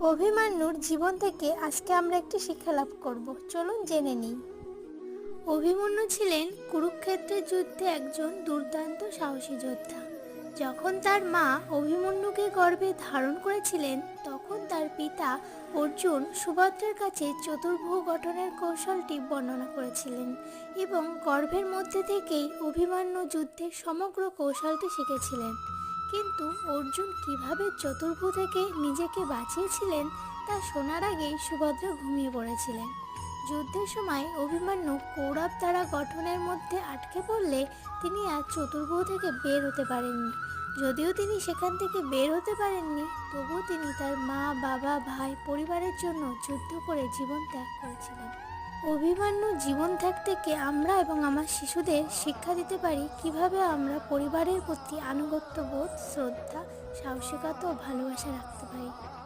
অভিমন্যুর জীবন থেকে আজকে আমরা একটি শিক্ষা লাভ করব। চলুন জেনে নিই। অভিমন্যু ছিলেন কুরুক্ষেত্রের যুদ্ধে একজন দুর্দান্ত সাহসী যোদ্ধা। যখন তার মা অভিমন্যুকে গর্ভে ধারণ করেছিলেন, তখন তার পিতা অর্জুন সুভদ্রার কাছে চতুর্ভুজ গঠনের কৌশলটি বর্ণনা করেছিলেন এবং গর্ভের মধ্যে থেকেই অভিমন্যু যুদ্ধের সমগ্র কৌশলটি শিখেছিলেন। কিন্তু অর্জুন কিভাবে চতুর্ভুজ থেকে নিজেকে বাঁচিয়েছিলেন তা শোনার আগেই সুভদ্রা ঘুমিয়ে পড়েছিলেন। যুদ্ধের সময় অভিমন্যু কৌরব দ্বারা গঠনের মধ্যে আটকে পড়লে তিনি আর চতুর্ভুজ থেকে বের হতে পারেননি। যদিও তিনি সেখান থেকে বের হতে পারেননি, তবুও তিনি তার মা, বাবা, ভাই, পরিবারের জন্য যুদ্ধ করে জীবন ত্যাগ করেছিলেন। অভিমন্যু জীবন ত্যাগ থেকে আমরা এবং আমার শিশুদের শিক্ষা দিতে পারি কিভাবে আমরা পরিবারের প্রতি আনুগত্যবোধ, শ্রদ্ধা, সাহসিকতা ও ভালোবাসা রাখতে পারি।